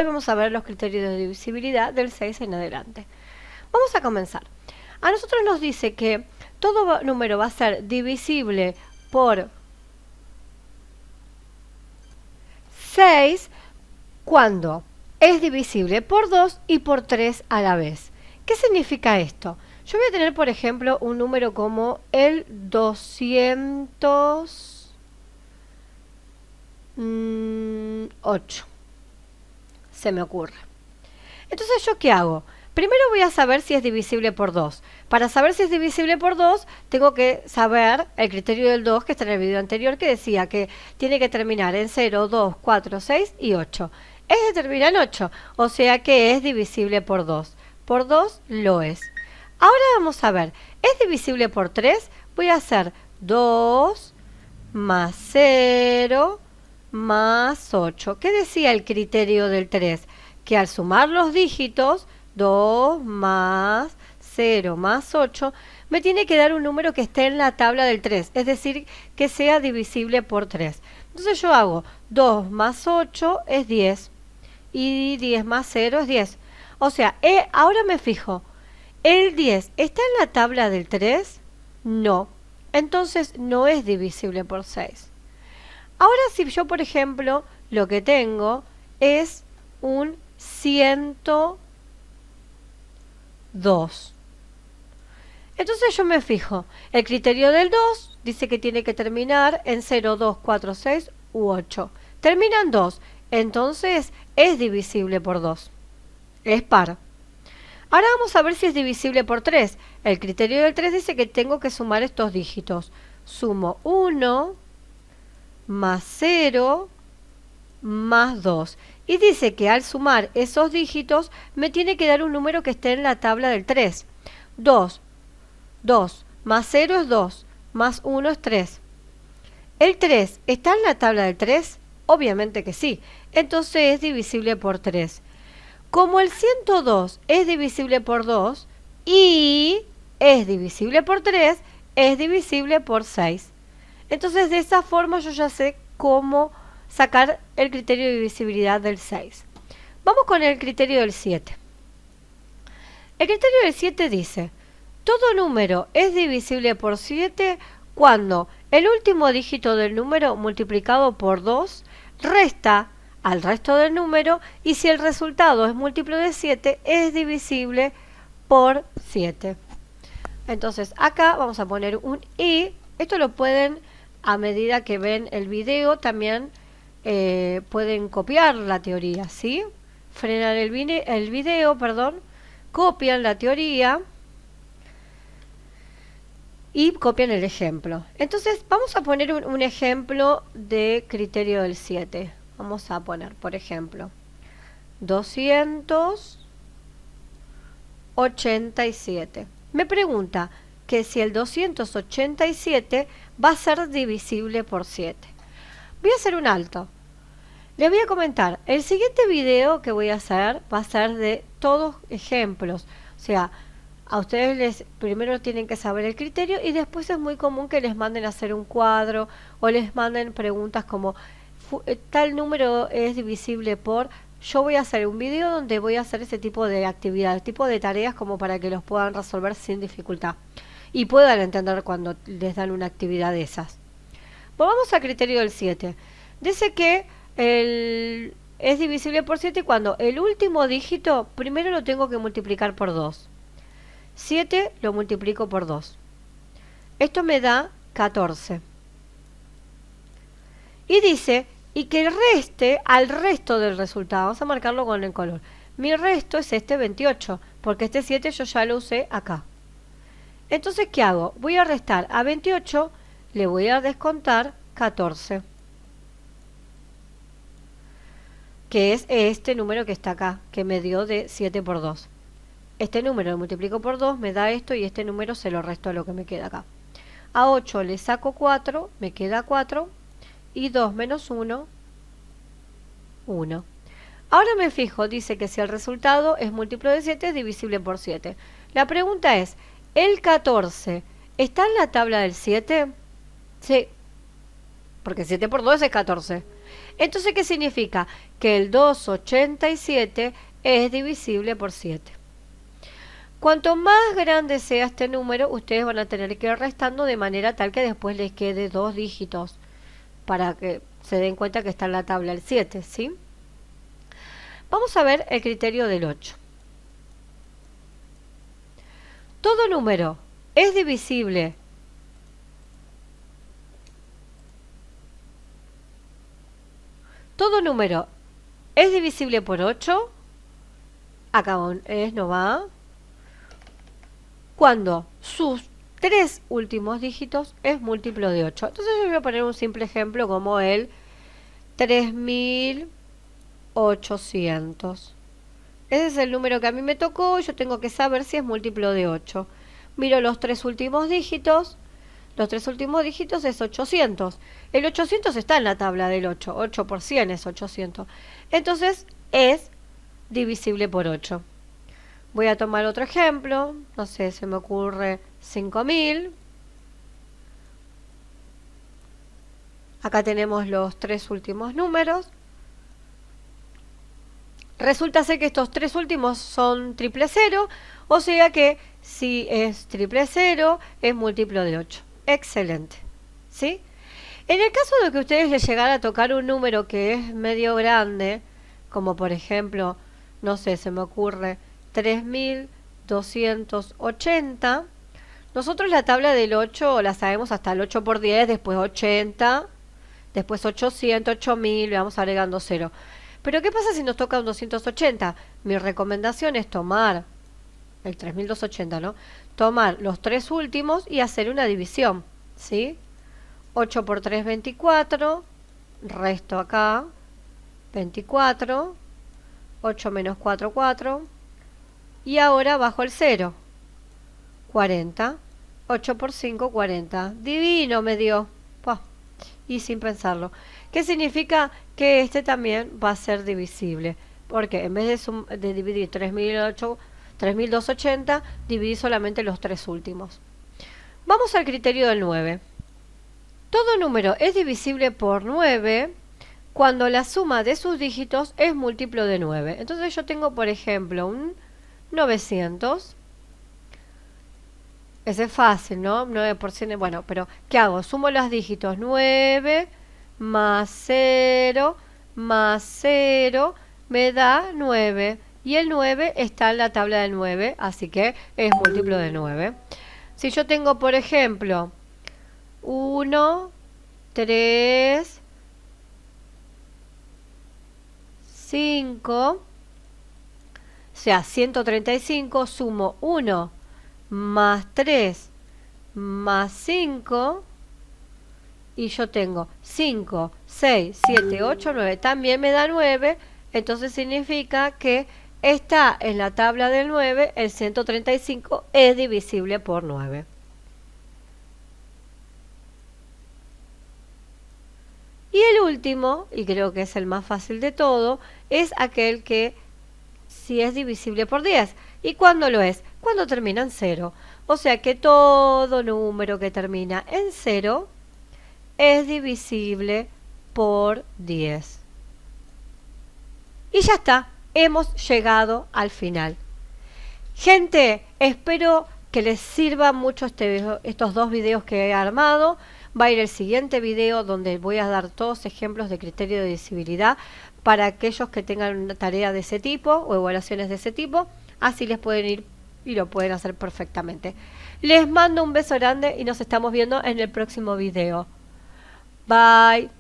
Hoy vamos a ver los criterios de divisibilidad del 6 en adelante. Vamos a comenzar. A nosotros nos dice que todo número va a ser divisible por 6 cuando es divisible por 2 y por 3 a la vez. ¿Qué significa esto? Yo voy a tener, por ejemplo, un número como el 208. Se me ocurre. Entonces, ¿yo qué hago? Primero voy a saber si es divisible por 2. Para saber si es divisible por 2, tengo que saber el criterio del 2 que está en el video anterior, que decía que tiene que terminar en 0, 2, 4, 6 y 8. Este termina en 8, o sea que es divisible por 2. Por 2 lo es. Ahora vamos a ver, ¿es divisible por 3? Voy a hacer 2 más 0 más 8. ¿Qué decía el criterio del 3? Que al sumar los dígitos, 2 más 0 más 8, me tiene que dar un número que esté en la tabla del 3, es decir, que sea divisible por 3. Entonces yo hago 2 más 8 es 10 y 10 más 0 es 10. O sea, ahora me fijo, ¿el 10 está en la tabla del 3? No. Entonces no es divisible por 6. Ahora si yo, por ejemplo, lo que tengo es un 102. Entonces yo me fijo, el criterio del 2 dice que tiene que terminar en 0, 2, 4, 6 u 8. Termina en 2, entonces es divisible por 2. Es par. Ahora vamos a ver si es divisible por 3. El criterio del 3 dice que tengo que sumar estos dígitos. Sumo 1 más 0 más 2. Y dice que al sumar esos dígitos me tiene que dar un número que esté en la tabla del 3. 2 más 0 es 2, más 1 es 3. ¿El 3 está en la tabla del 3? Obviamente que sí. Entonces es divisible por 3. Como el 102 es divisible por 2 y es divisible por 3, es divisible por 6. Entonces de esa forma yo ya sé cómo sacar el criterio de divisibilidad del 6. Vamos con el criterio del 7. El criterio del 7 dice, todo número es divisible por 7 cuando el último dígito del número multiplicado por 2 resta al resto del número y si el resultado es múltiplo de 7 es divisible por 7. Entonces acá vamos a poner un i. Esto lo pueden, a medida que ven el video, también pueden copiar la teoría, ¿sí? Frenan el video, copian la teoría y copian el ejemplo. Entonces vamos a poner un ejemplo de criterio del 7. Vamos a poner, por ejemplo, 287. Me pregunta que si el 287 va a ser divisible por 7. Voy a hacer un alto. Les voy a comentar, el siguiente video que voy a hacer va a ser de todos ejemplos. O sea, a ustedes primero tienen que saber el criterio y después es muy común que les manden a hacer un cuadro o les manden preguntas como tal número es divisible por. Yo voy a hacer un video donde voy a hacer ese tipo de actividades, tipo de tareas como para que los puedan resolver sin dificultad y puedan entender cuando les dan una actividad de esas. Volvamos al criterio del 7. Dice que es divisible por 7 cuando el último dígito primero lo tengo que multiplicar por 2. 7 lo multiplico por 2. Esto me da 14. Y dice, y que reste al resto del resultado. Vamos a marcarlo con el color. Mi resto es este 28, porque este 7 yo ya lo usé acá. Entonces, ¿qué hago? Voy a restar a 28, le voy a descontar 14. Que es este número que está acá, que me dio de 7 por 2. Este número lo multiplico por 2, me da esto y este número se lo resto a lo que me queda acá. A 8 le saco 4, me queda 4 y 2 menos 1, 1. Ahora me fijo, dice que si el resultado es múltiplo de 7 es divisible por 7. La pregunta es, ¿el 14 está en la tabla del 7? Sí, porque 7 por 2 es 14. Entonces, ¿qué significa? que el 287 es divisible por 7. Cuanto más grande sea este número, ustedes van a tener que ir restando de manera tal que después les quede 2 dígitos para que se den cuenta que está en la tabla el 7, ¿sí? Vamos a ver el criterio del 8. Todo número es divisible por 8. Acá no va. Cuando sus 3 últimos dígitos es múltiplo de 8. Entonces yo voy a poner un simple ejemplo como el 3800. Ese es el número que a mí me tocó y yo tengo que saber si es múltiplo de 8. Miro los 3 últimos dígitos. Los 3 últimos dígitos es 800. El 800 está en la tabla del 8. 8 por 100 es 800. Entonces es divisible por 8. Voy a tomar otro ejemplo. No sé, se me ocurre 5000. Acá tenemos los 3 últimos números. Resulta ser que estos 3 últimos son triple cero, o sea que si es triple cero es múltiplo de 8. Excelente, ¿sí? En el caso de que ustedes les llegara a tocar un número que es medio grande, como por ejemplo, no sé, se me ocurre 3280, nosotros la tabla del 8 la sabemos hasta el 8 por 10, después 80, después 800, 8000, le vamos agregando 0. Pero ¿qué pasa si nos toca un 280? Mi recomendación es tomar el 3280, ¿no? Tomar los 3 últimos y hacer una división, ¿sí? 8 por 3, 24. Resto acá. 24. 8 menos 4, 4. Y ahora bajo el 0. 40. 8 por 5, 40. Divino me dio. Pah. Y sin pensarlo. ¿Qué significa? Que este también va a ser divisible. Porque en vez de dividir 3280, dividí solamente los 3 últimos. Vamos al criterio del 9. Todo número es divisible por 9 cuando la suma de sus dígitos es múltiplo de 9. Entonces yo tengo, por ejemplo, un 900. Ese es fácil, ¿no? 9 por 100, bueno, pero ¿qué hago? Sumo los dígitos 9 más 0 más 0 me da 9. Y el 9 está en la tabla del 9, así que es múltiplo de 9. Si yo tengo, por ejemplo, 1, 3, 5, o sea, 135, sumo 1 más 3 más 5, y yo tengo 5, 6, 7, 8, 9, también me da 9, entonces significa que está en la tabla del 9, el 135 es divisible por 9. Y el último, y creo que es el más fácil de todo, es aquel que si es divisible por 10. ¿Y cuándo lo es? Cuando termina en 0. O sea que todo número que termina en 0 es divisible por 10. Y ya está, hemos llegado al final. Gente, espero que les sirva mucho estos 2 videos que he armado. Va a ir el siguiente video donde voy a dar todos ejemplos de criterio de divisibilidad para aquellos que tengan una tarea de ese tipo o evaluaciones de ese tipo. Así les pueden ir y lo pueden hacer perfectamente. Les mando un beso grande y nos estamos viendo en el próximo video. Bye.